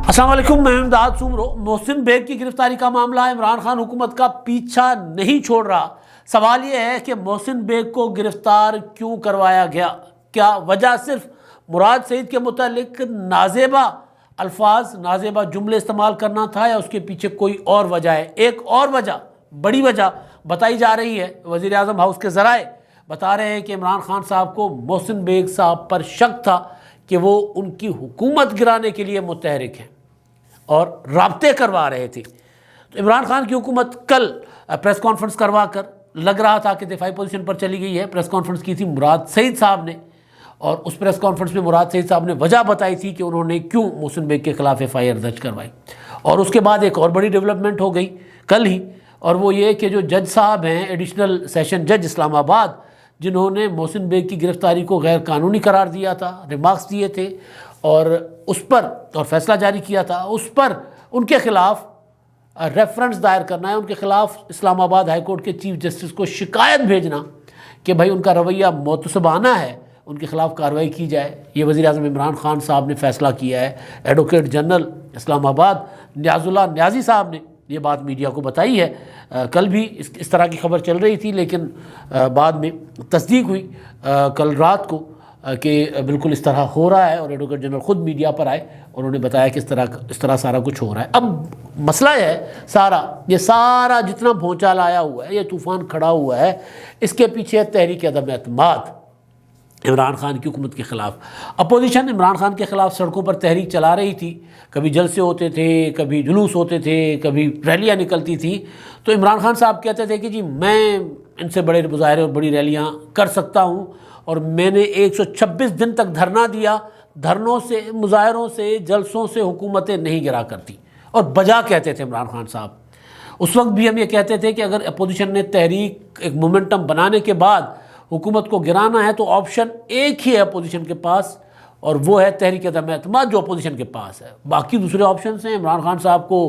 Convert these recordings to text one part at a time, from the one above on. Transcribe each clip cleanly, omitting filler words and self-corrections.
السلام علیکم، میں امداد سومرو۔ محسن بیگ کی گرفتاری کا معاملہ عمران خان حکومت کا پیچھا نہیں چھوڑ رہا۔ سوال یہ ہے کہ محسن بیگ کو گرفتار کیوں کروایا گیا؟ کیا وجہ صرف مراد سعید کے متعلق نازیبا الفاظ، نازیبا جملے استعمال کرنا تھا، یا اس کے پیچھے کوئی اور وجہ ہے؟ ایک اور وجہ، بڑی وجہ بتائی جا رہی ہے، وزیر اعظم ہاؤس کے ذرائع بتا رہے ہیں کہ عمران خان صاحب کو محسن بیگ صاحب پر شک تھا کہ وہ ان کی حکومت گرانے کے لیے متحرک ہیں اور رابطے کروا رہے تھے۔ تو عمران خان کی حکومت کل پریس کانفرنس کروا کر لگ رہا تھا کہ دفاعی پوزیشن پر چلی گئی ہے۔ پریس کانفرنس کی تھی مراد سعید صاحب نے، اور اس پریس کانفرنس میں مراد سعید صاحب نے وجہ بتائی تھی کہ انہوں نے کیوں محسن بیگ کے خلاف FIR درج کروائی۔ اور اس کے بعد ایک اور بڑی ڈیولپمنٹ ہو گئی کل ہی، اور وہ یہ کہ جو جج صاحب ہیں، ایڈیشنل سیشن جج اسلام آباد، جنہوں نے محسن بیگ کی گرفتاری کو غیر قانونی قرار دیا تھا، ریمارکس دیے تھے اور اس پر اور فیصلہ جاری کیا تھا، اس پر ان کے خلاف ریفرنس دائر کرنا ہے، ان کے خلاف اسلام آباد ہائی کورٹ کے چیف جسٹس کو شکایت بھیجنا کہ بھائی ان کا رویہ معتصبانہ ہے، ان کے خلاف کارروائی کی جائے۔ یہ وزیر اعظم عمران خان صاحب نے فیصلہ کیا ہے۔ ایڈوکیٹ جنرل اسلام آباد نیاز اللہ نیازی صاحب نے یہ بات میڈیا کو بتائی ہے۔ کل بھی اس طرح کی خبر چل رہی تھی، لیکن بعد میں تصدیق ہوئی کل رات کو کہ بالکل اس طرح ہو رہا ہے، اور ایڈوکیٹ جنرل خود میڈیا پر آئے، انہوں نے بتایا کہ اس طرح سارا کچھ ہو رہا ہے۔ اب مسئلہ یہ سارا جتنا بھونچال آیا ہوا ہے، یہ طوفان کھڑا ہوا ہے، اس کے پیچھے تحریک عدم اعتماد عمران خان کی حکومت کے خلاف۔ اپوزیشن عمران خان کے خلاف سڑکوں پر تحریک چلا رہی تھی، کبھی جلسے ہوتے تھے، کبھی جلوس ہوتے تھے، کبھی ریلیاں نکلتی تھیں، تو عمران خان صاحب کہتے تھے کہ جی میں ان سے بڑے مظاہرے اور بڑی ریلیاں کر سکتا ہوں، اور میں نے 126 دن تک دھرنا دیا، دھرنوں سے، مظاہروں سے، جلسوں سے حکومتیں نہیں گرا کرتی، اور بجا کہتے تھے عمران خان صاحب۔ اس وقت بھی ہم یہ کہتے تھے کہ اگر اپوزیشن نے تحریک ایک مومنٹم بنانے کے بعد حکومت کو گرانا ہے تو آپشن ایک ہی ہے اپوزیشن کے پاس، اور وہ ہے تحریک عدم اعتماد جو اپوزیشن کے پاس ہے۔ باقی دوسرے آپشنز ہیں، عمران خان صاحب کو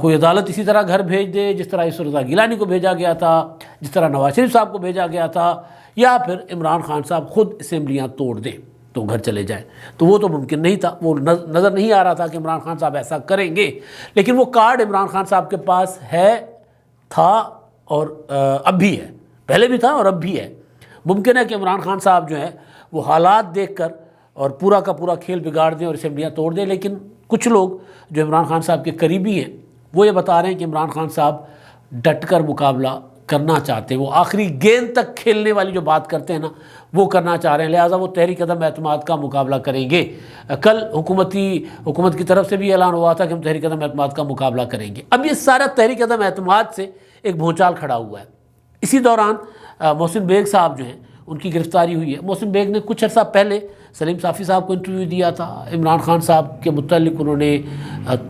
کوئی عدالت اسی طرح گھر بھیج دے جس طرح یوسف رضا گیلانی کو بھیجا گیا تھا، جس طرح نواز شریف صاحب کو بھیجا گیا تھا، یا پھر عمران خان صاحب خود اسمبلیاں توڑ دیں تو گھر چلے جائیں، تو وہ تو ممکن نہیں تھا، وہ نظر نہیں آ رہا تھا کہ عمران خان صاحب ایسا کریں گے، لیکن وہ کارڈ عمران خان صاحب کے پاس تھا اور اب بھی ہے، پہلے بھی تھا اور اب بھی ہے۔ ممکن ہے کہ عمران خان صاحب جو ہے وہ حالات دیکھ کر اور پورا کا پورا کھیل بگاڑ دیں اور اسمبلیاں توڑ دیں، لیکن کچھ لوگ جو عمران خان صاحب کے قریبی ہیں وہ یہ بتا رہے ہیں کہ عمران خان صاحب ڈٹ کر مقابلہ کرنا چاہتے ہیں، وہ آخری گیند تک کھیلنے والی جو بات کرتے ہیں نا وہ کرنا چاہ رہے ہیں، لہٰذا وہ تحریک عدم اعتماد کا مقابلہ کریں گے۔ کل حکومت کی طرف سے بھی اعلان ہوا تھا کہ ہم تحریک عدم اعتماد کا مقابلہ کریں گے۔ اب یہ سارا تحریک عدم اعتماد سے ایک بھونچال کھڑا ہوا ہے۔ اسی دوران محسن بیگ صاحب جو ہیں ان کی گرفتاری ہوئی ہے۔ محسن بیگ نے کچھ عرصہ پہلے سلیم صافی صاحب کو انٹرویو دیا تھا، عمران خان صاحب کے متعلق انہوں نے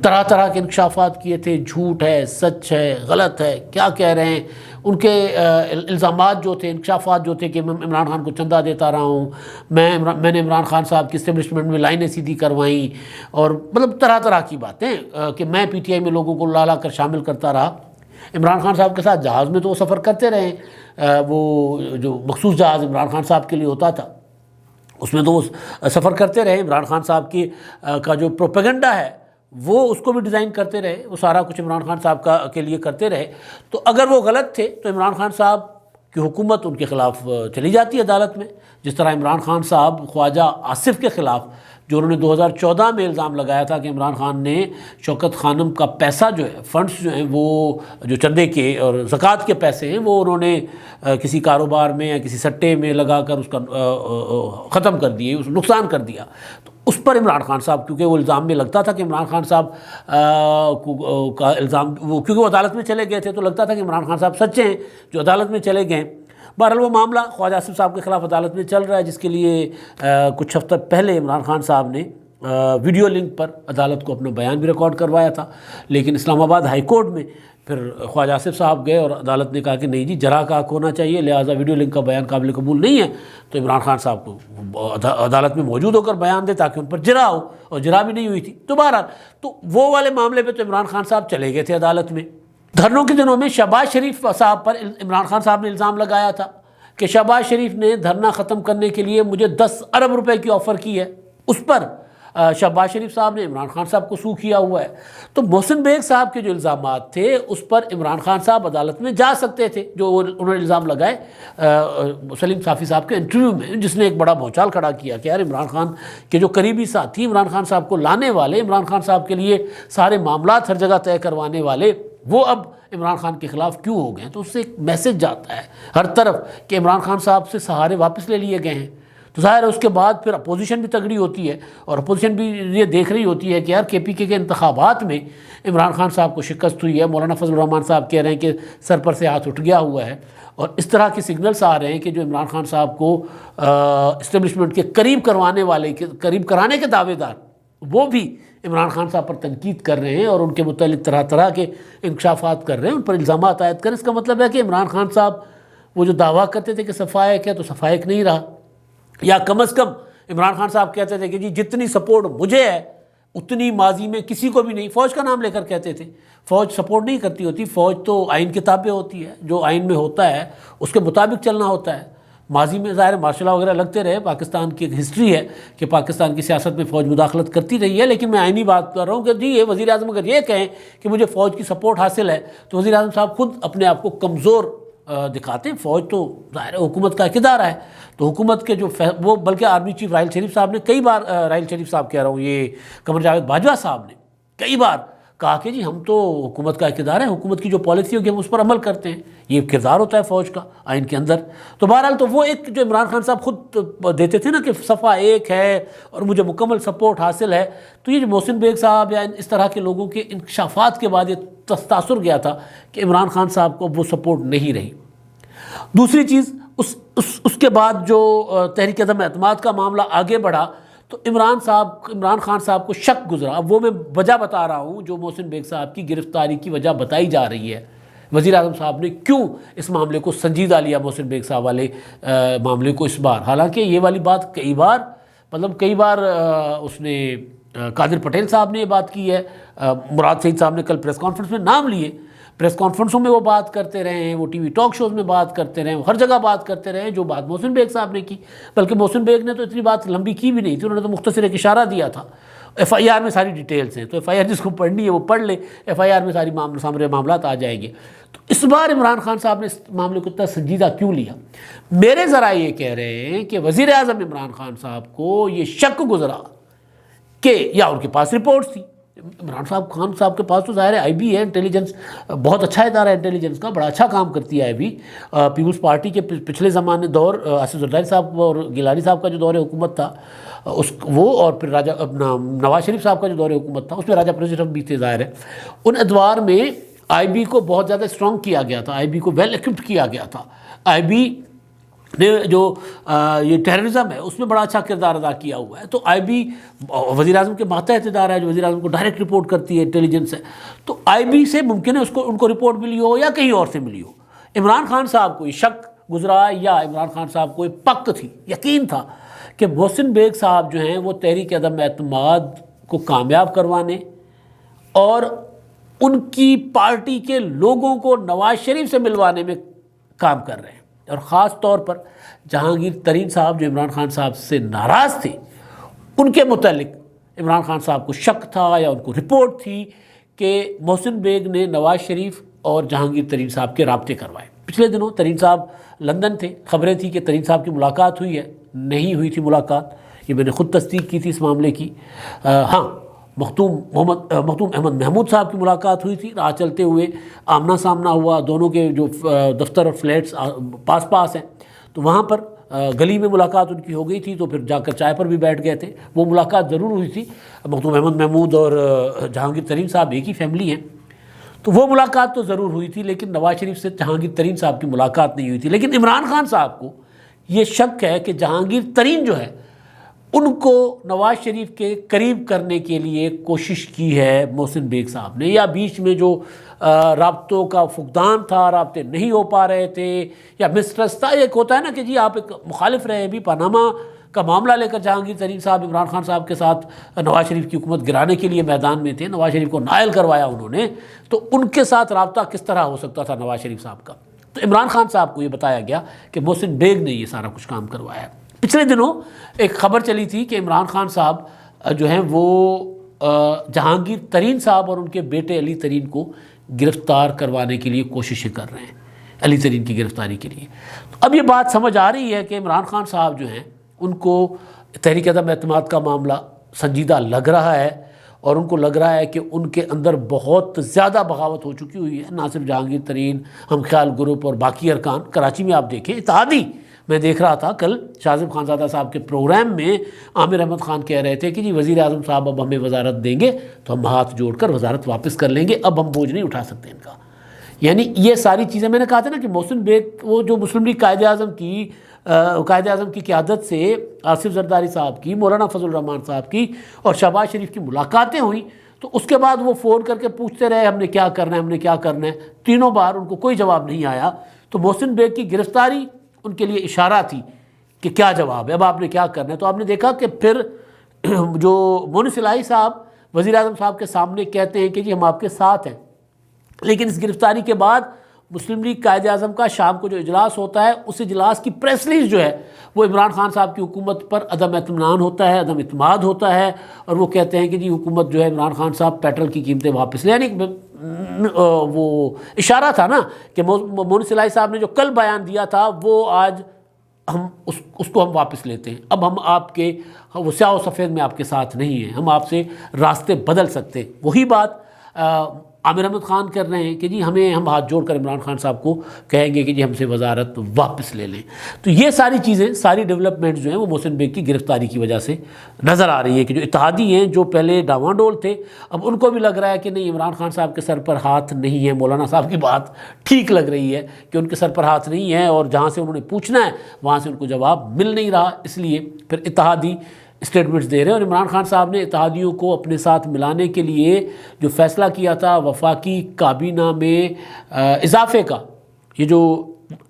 طرح طرح کے انکشافات کیے تھے، جھوٹ ہے، سچ ہے، غلط ہے، کیا کہہ رہے ہیں، ان کے الزامات جو تھے، انکشافات جو تھے کہ میں عمران خان کو چندہ دیتا رہا ہوں، میں نے عمران خان صاحب کی اسٹیبلشمنٹ میں لائنیں سیدھی کروائیں، اور مطلب طرح طرح کی باتیں کہ میں PTI میں لوگوں کو لا کر شامل کرتا رہا۔ عمران خان صاحب کے ساتھ جہاز میں تو وہ سفر کرتے رہے، وہ جو مخصوص جہاز عمران خان صاحب کے لیے ہوتا تھا اس میں تو وہ سفر کرتے رہے، عمران خان صاحب کا جو پروپیگنڈا ہے وہ اس کو بھی ڈیزائن کرتے رہے، وہ سارا کچھ عمران خان صاحب کے لیے کرتے رہے۔ تو اگر وہ غلط تھے تو عمران خان صاحب کی حکومت ان کے خلاف چلی جاتی ہے عدالت میں، جس طرح عمران خان صاحب خواجہ آصف کے خلاف جو انہوں نے 2014 میں الزام لگایا تھا کہ عمران خان نے شوکت خانم کا پیسہ جو ہے، فنڈز جو ہیں وہ جو چندے کے اور زکوٰۃ کے پیسے ہیں وہ انہوں نے کسی کاروبار میں یا کسی سٹے میں لگا کر اس کا ختم کر دیے، اس نقصان کر دیا، تو اس پر عمران خان صاحب کیونکہ وہ الزام میں لگتا تھا کہ عمران خان صاحب کا الزام کیونکہ وہ عدالت میں چلے گئے تھے تو لگتا تھا کہ عمران خان صاحب سچے ہیں جو عدالت میں چلے گئے۔ بہرحال وہ معاملہ خواجہ آصف صاحب کے خلاف عدالت میں چل رہا ہے، جس کے لیے کچھ ہفتہ پہلے عمران خان صاحب نے ویڈیو لنک پر عدالت کو اپنا بیان بھی ریکارڈ کروایا تھا، لیکن اسلام آباد ہائی کورٹ میں پھر خواجہ آصف صاحب گئے اور عدالت نے کہا کہ نہیں جی جرح کا حق ہونا چاہیے، لہٰذا ویڈیو لنک کا بیان قابل قبول نہیں ہے، تو عمران خان صاحب کو عدالت میں موجود ہو کر بیان دے تاکہ ان پر جرح ہو، اور جرح بھی نہیں ہوئی تھی۔ تو بہرحال تو وہ والے معاملے پہ تو عمران خان صاحب چلے گئے تھے عدالت میں۔ دھرنوں کے دنوں میں شہباز شریف صاحب پر عمران خان صاحب نے الزام لگایا تھا کہ شہباز شریف نے دھرنا ختم کرنے کے لیے مجھے 10 ارب روپے کی آفر کی ہے، اس پر شہباز شریف صاحب نے عمران خان صاحب کو سو کیا ہوا ہے. تو محسن بیگ صاحب کے جو الزامات تھے اس پر عمران خان صاحب عدالت میں جا سکتے تھے, جو انہوں نے الزام لگائے سلیم صافی صاحب کے انٹرویو میں, جس نے ایک بڑا بھونچال کھڑا کیا کہ یار عمران خان کے جو قریبی ساتھی, عمران خان صاحب کو لانے والے, عمران خان صاحب کے لیے سارے معاملات ہر جگہ طے کروانے والے, وہ اب عمران خان کے خلاف کیوں ہو گئے ہیں. تو اس سے ایک میسج جاتا ہے ہر طرف کہ عمران خان صاحب سے سہارے واپس لے لیے گئے ہیں. تو ظاہر ہے اس کے بعد پھر اپوزیشن بھی تگڑی ہوتی ہے, اور اپوزیشن بھی یہ دیکھ رہی ہوتی ہے کہ یار کے پی کے انتخابات میں عمران خان صاحب کو شکست ہوئی ہے. مولانا فضل الرحمان صاحب کہہ رہے ہیں کہ سر پر سے ہاتھ اٹھ گیا ہوا ہے, اور اس طرح کے سگنلز آ رہے ہیں کہ جو عمران خان صاحب کو اسٹیبلشمنٹ کے قریب کروانے والے, قریب کرانے کے دعوے دار, وہ بھی عمران خان صاحب پر تنقید کر رہے ہیں اور ان کے متعلق طرح طرح کے انکشافات کر رہے ہیں, ان پر الزامات عائد کر. اس کا مطلب ہے کہ عمران خان صاحب وہ جو دعویٰ کرتے تھے کہ صفائق ہے تو صفائق نہیں رہا, یا کم از کم عمران خان صاحب کہتے تھے کہ جی جتنی سپورٹ مجھے ہے اتنی ماضی میں کسی کو بھی نہیں. فوج کا نام لے کر کہتے تھے فوج سپورٹ نہیں کرتی ہوتی, فوج تو آئین کے تابع ہوتی ہے, جو آئین میں ہوتا ہے اس کے مطابق چلنا ہوتا ہے. ماضی میں ظاہر مارشل لا وغیرہ لگتے رہے, پاکستان کی ایک ہسٹری ہے کہ پاکستان کی سیاست میں فوج مداخلت کرتی رہی ہے, لیکن میں آئینی بات کر رہا ہوں کہ جی یہ وزیر اعظم اگر یہ کہیں کہ مجھے فوج کی سپورٹ حاصل ہے تو وزیر اعظم صاحب خود اپنے آپ کو کمزور دکھاتے ہیں. فوج تو ظاہر ہے حکومت کا ایک ادارہ ہے, تو حکومت کے جو وہ بلکہ آرمی چیف راحیل شریف صاحب نے کئی بار, راحیل شریف صاحب کہہ رہا ہوں, یہ قمر جاوید باجوہ صاحب نے کئی بار کہا کہ جی ہم تو حکومت کا اقتدار ہے, حکومت کی جو پالیسی ہوگی ہم اس پر عمل کرتے ہیں. یہ کردار ہوتا ہے فوج کا آئین کے اندر. تو بہرحال تو وہ ایک جو عمران خان صاحب خود دیتے تھے نا کہ صفحہ ایک ہے اور مجھے مکمل سپورٹ حاصل ہے, تو یہ جو محسن بیگ صاحب یا اس طرح کے لوگوں کے انکشافات کے بعد یہ تاثر گیا تھا کہ عمران خان صاحب کو وہ سپورٹ نہیں رہی. دوسری چیز, اس کے بعد جو تحریک عدم اعتماد کا معاملہ آگے بڑھا تو عمران خان صاحب کو شک گزرا. اب وہ میں وجہ بتا رہا ہوں جو محسن بیگ صاحب کی گرفتاری کی وجہ بتائی جا رہی ہے. وزیر اعظم صاحب نے کیوں اس معاملے کو سنجیدہ لیا, محسن بیگ صاحب والے معاملے کو اس بار, حالانکہ یہ والی بات کئی بار اس نے قادر پٹیل صاحب نے یہ بات کی ہے, مراد سعید صاحب نے کل پریس کانفرنس میں نام لیے, پریس کانفرنسوں میں وہ بات کرتے رہے ہیں, وہ ٹی وی ٹاک شوز میں بات کرتے رہے ہیں, ہر جگہ بات کرتے رہے ہیں جو بات محسن بیگ صاحب نے کی. بلکہ محسن بیگ نے تو اتنی بات لمبی کی بھی نہیں تھی, انہوں نے تو مختصر ایک اشارہ دیا تھا. ایف آئی آر میں ساری ڈیٹیلز ہیں, تو ایف آئی آر جس کو پڑھنی ہے وہ پڑھ لے, ایف آئی آر میں ساری سامنے معاملات آ جائیں گے. تو اس بار عمران خان صاحب نے اس معاملے کو اتنا سنجیدہ کیوں لیا؟ میرے ذرائع یہ کہہ رہے ہیں کہ وزیر اعظم عمران خان صاحب کو یہ شک گزرا کہ یا ان کے پاس رپورٹس تھی. عمران خان صاحب کے پاس تو ظاہر ہے آئی بی ہے, انٹیلیجنس بہت اچھا ادارہ ہے, انٹیلیجنس کا بڑا اچھا کام کرتی ہے آئی بی. پیپلز پارٹی کے پچھلے زمانے دور آصف زرداری صاحب اور گیلانی صاحب کا جو دور حکومت تھا وہ, اور پھر نواز شریف صاحب کا جو دور حکومت تھا اس میں راجہ پریزیڈنٹ بھی تھے. ظاہر ہے ان ادوار میں آئی بی کو بہت زیادہ اسٹرانگ کیا گیا تھا, آئی بی کو ویل ایکوپڈ کیا گیا تھا. آئی بی نے جو یہ ٹیررزم ہے اس میں بڑا اچھا کردار ادا کیا ہوا ہے. تو آئی بی وزیر اعظم کے ماتحت ادارہ ہے جو وزیر اعظم کو ڈائریکٹ رپورٹ کرتی ہے, انٹیلیجنس ہے. تو آئی بی سے ممکن ہے ان کو رپورٹ ملی ہو یا کہیں اور سے ملی ہو. عمران خان صاحب کو یہ شک گزرا یا عمران خان صاحب کو یہ پک تھی, یقین تھا کہ محسن بیگ صاحب جو ہیں وہ تحریک عدم اعتماد کو کامیاب کروانے اور ان کی پارٹی کے لوگوں کو نواز شریف سے ملوانے میں کام کر رہے ہیں. اور خاص طور پر جہانگیر ترین صاحب جو عمران خان صاحب سے ناراض تھے, ان کے متعلق عمران خان صاحب کو شک تھا یا ان کو رپورٹ تھی کہ محسن بیگ نے نواز شریف اور جہانگیر ترین صاحب کے رابطے کروائے. پچھلے دنوں ترین صاحب لندن تھے, خبریں تھیں کہ ترین صاحب کی ملاقات ہوئی ہے, نہیں ہوئی تھی ملاقات, یہ میں نے خود تصدیق کی تھی اس معاملے کی. ہاں, مختوم احمد محمود صاحب کی ملاقات ہوئی تھی, راہ چلتے ہوئے آمنا سامنا ہوا, دونوں کے جو دفتر اور فلیٹس پاس ہیں تو وہاں پر گلی میں ملاقات ان کی ہو گئی تھی, تو پھر جا کر چائے پر بھی بیٹھ گئے تھے. وہ ملاقات ضرور ہوئی تھی. مختوم احمد محمود اور جہانگیر ترین صاحب ایک ہی فیملی ہیں, تو وہ ملاقات تو ضرور ہوئی تھی, لیکن نواز شریف سے جہانگیر ترین صاحب کی ملاقات نہیں ہوئی تھی. لیکن عمران خان صاحب کو یہ شک ہے کہ جہانگیر ترین جو ہے ان کو نواز شریف کے قریب کرنے کے لیے کوشش کی ہے محسن بیگ صاحب نے, یا بیچ میں جو رابطوں کا فقدان تھا, رابطے نہیں ہو پا رہے تھے یا مسٹرسٹ تھا. ایک ہوتا ہے نا کہ جی آپ ایک مخالف رہے, بھی پاناما کا معاملہ لے کر جہانگیر ترین صاحب عمران خان صاحب کے ساتھ نواز شریف کی حکومت گرانے کے لیے میدان میں تھے, نواز شریف کو نائل کروایا انہوں نے, تو ان کے ساتھ رابطہ کس طرح ہو سکتا تھا نواز شریف صاحب کا. تو عمران خان صاحب کو یہ بتایا گیا کہ محسن بیگ نے یہ سارا کچھ کام کروایا ہے. پچھلے دنوں ایک خبر چلی تھی کہ عمران خان صاحب جو ہیں وہ جہانگیر ترین صاحب اور ان کے بیٹے علی ترین کو گرفتار کروانے کے لیے کوششیں کر رہے ہیں، علی ترین کی گرفتاری کے لیے۔ اب یہ بات سمجھ آ رہی ہے کہ عمران خان صاحب جو ہیں ان کو تحریک عدم اعتماد کا معاملہ سنجیدہ لگ رہا ہے، اور ان کو لگ رہا ہے کہ ان کے اندر بہت زیادہ بغاوت ہو چکی ہوئی ہے، نہ صرف جہانگیر ترین، ہم خیال گروپ اور باقی ارکان۔ کراچی میں آپ دیکھیں اتحادی، میں دیکھ رہا تھا کل شاذب خانزادہ صاحب کے پروگرام میں عامر احمد خان کہہ رہے تھے کہ جی وزیر اعظم صاحب اب ہمیں وزارت دیں گے تو ہم ہاتھ جوڑ کر وزارت واپس کر لیں گے، اب ہم بوجھ نہیں اٹھا سکتے ان کا۔ یعنی یہ ساری چیزیں میں نے کہا تھا نا کہ محسن بیگ وہ جو مسلم لیگ قائد اعظم کی قیادت سے آصف زرداری صاحب کی، مولانا فضل الرحمان صاحب کی اور شہباز شریف کی ملاقاتیں ہوئیں، تو اس کے بعد وہ فون کر کے پوچھتے رہے ہم نے کیا کرنا ہے، ہم نے کیا کرنا ہے، تینوں بار ان کو کوئی جواب نہیں آیا۔ تو محسن بیگ کی گرفتاری ان کے لیے اشارہ تھی کہ کیا جواب ہے، اب آپ نے کیا کرنا ہے۔ تو آپ نے دیکھا کہ پھر جو مونس الہی صاحب وزیر اعظم صاحب کے سامنے کہتے ہیں کہ جی ہم آپ کے ساتھ ہیں، لیکن اس گرفتاری کے بعد مسلم لیگ قائد اعظم کا شام کو جو اجلاس ہوتا ہے، اس اجلاس کی پریس ریلیز جو ہے وہ عمران خان صاحب کی حکومت پر عدم اطمینان ہوتا ہے، عدم اعتماد ہوتا ہے، اور وہ کہتے ہیں کہ جی حکومت جو ہے عمران خان صاحب پیٹرول کی قیمتیں واپس لے، یعنی وہ اشارہ تھا نا کہ مونس الہی صاحب نے جو کل بیان دیا تھا وہ آج ہم اس کو ہم واپس لیتے ہیں، اب ہم آپ کے وہ سیاہ و سفید میں آپ کے ساتھ نہیں ہیں، ہم آپ سے راستے بدل سکتے۔ وہی بات عامر احمد خان کر رہے ہیں کہ جی ہم ہاتھ جوڑ کر عمران خان صاحب کو کہیں گے کہ جی ہم سے وزارت واپس لے لیں۔ تو یہ ساری چیزیں، ساری ڈیولپمنٹ جو ہیں وہ محسن بیگ کی گرفتاری کی وجہ سے نظر آ رہی ہے کہ جو اتحادی ہیں، جو پہلے ڈاواں ڈول تھے، اب ان کو بھی لگ رہا ہے کہ نہیں عمران خان صاحب کے سر پر ہاتھ نہیں ہے۔ مولانا صاحب کی بات ٹھیک لگ رہی ہے کہ ان کے سر پر ہاتھ نہیں ہے، اور جہاں سے انہوں نے پوچھنا ہے وہاں سے ان کو جواب مل نہیں رہا، اس لیے پھر اتحادی اسٹیٹمنٹس دے رہے ہیں۔ اور عمران خان صاحب نے اتحادیوں کو اپنے ساتھ ملانے کے لیے جو فیصلہ کیا تھا وفاقی کابینہ میں اضافے کا، یہ جو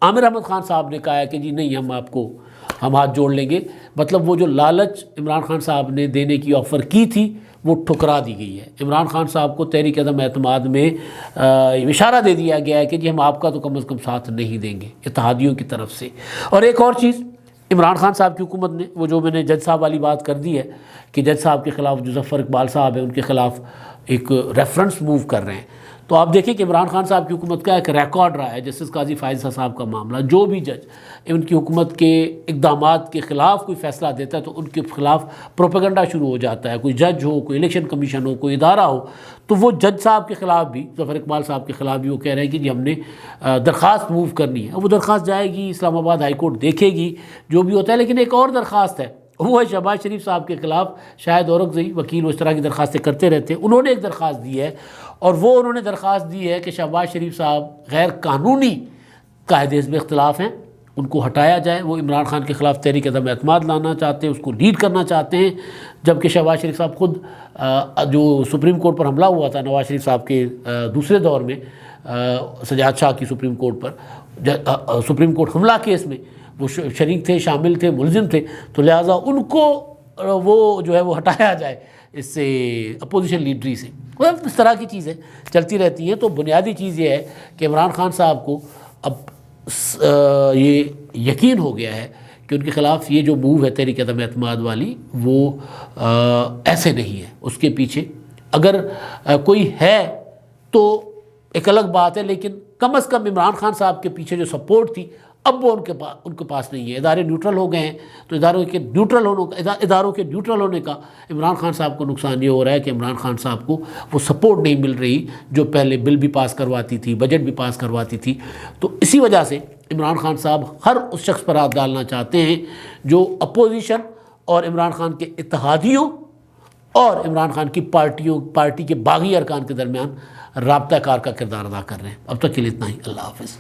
عامر احمد خان صاحب نے کہا ہے کہ جی نہیں ہم ہاتھ جوڑ لیں گے، مطلب وہ جو لالچ عمران خان صاحب نے دینے کی آفر کی تھی وہ ٹھکرا دی گئی ہے۔ عمران خان صاحب کو تحریک عدم اعتماد میں اشارہ دے دیا گیا ہے کہ جی ہم آپ کا تو کم از کم ساتھ نہیں دیں گے اتحادیوں کی طرف سے۔ اور ایک اور چیز عمران خان صاحب کی حکومت نے، وہ جو میں نے جج صاحب والی بات کر دی ہے کہ جج صاحب کے خلاف جو ظفر اقبال صاحب ہیں ان کے خلاف ایک ریفرنس موو کر رہے ہیں، تو آپ دیکھیں کہ عمران خان صاحب کی حکومت کا ایک ریکارڈ رہا ہے، جسٹس قاضی فائز صاحب کا معاملہ، جو بھی جج ان کی حکومت کے اقدامات کے خلاف کوئی فیصلہ دیتا ہے تو ان کے خلاف پروپیگنڈا شروع ہو جاتا ہے، کوئی جج ہو، کوئی الیکشن کمیشن ہو، کوئی ادارہ ہو، تو وہ جج صاحب کے خلاف بھی، ظفر اقبال صاحب کے خلاف بھی وہ کہہ رہے ہیں کہ جی ہم نے درخواست موو کرنی ہے۔ وہ درخواست جائے گی، اسلام آباد ہائی کورٹ دیکھے گی جو بھی ہوتا ہے، لیکن ایک اور درخواست ہے، وہ ہے شہباز شریف صاحب کے خلاف، شاید اورکزئی وکیل وہ اس طرح کی درخواستیں کرتے رہتے ہیں، انہوں نے ایک درخواست دی ہے، اور وہ انہوں نے درخواست دی ہے کہ شہباز شریف صاحب غیر قانونی قائد حزب اختلاف ہیں، ان کو ہٹایا جائے۔ وہ عمران خان کے خلاف تحریک عدم اعتماد لانا چاہتے ہیں، اس کو لیڈ کرنا چاہتے ہیں، جبکہ شہباز شریف صاحب خود جو سپریم کورٹ پر حملہ ہوا تھا نواز شریف صاحب کے دوسرے دور میں، سجاد شاہ کی سپریم کورٹ پر، سپریم کورٹ حملہ کیس میں وہ شریک تھے، شامل تھے، ملزم تھے، تو لہٰذا ان کو وہ جو ہے وہ ہٹایا جائے اس سے، اپوزیشن لیڈری سے۔ اس طرح کی چیزیں چلتی رہتی ہیں۔ تو بنیادی چیز یہ ہے کہ عمران خان صاحب کو اب یہ یقین ہو گیا ہے کہ ان کے خلاف یہ جو موو ہے تحریک عدم اعتماد والی، وہ ایسے نہیں ہے، اس کے پیچھے اگر کوئی ہے تو ایک الگ بات ہے، لیکن کم از کم عمران خان صاحب کے پیچھے جو سپورٹ تھی اب وہ ان کے پاس نہیں ہے۔ ادارے نیوٹرل ہو گئے ہیں، تو اداروں کے نیوٹرل ہونے کا عمران خان صاحب کو نقصان یہ ہو رہا ہے کہ عمران خان صاحب کو وہ سپورٹ نہیں مل رہی جو پہلے بل بھی پاس کرواتی تھی، بجٹ بھی پاس کرواتی تھی۔ تو اسی وجہ سے عمران خان صاحب ہر اس شخص پر ہاتھ ڈالنا چاہتے ہیں جو اپوزیشن اور عمران خان کے اتحادیوں اور عمران خان کی پارٹی کے باغی ارکان کے درمیان رابطہ کار کا کردار ادا کر رہے ہیں۔ اب تک کے لیے اتنا ہی، اللہ حافظ۔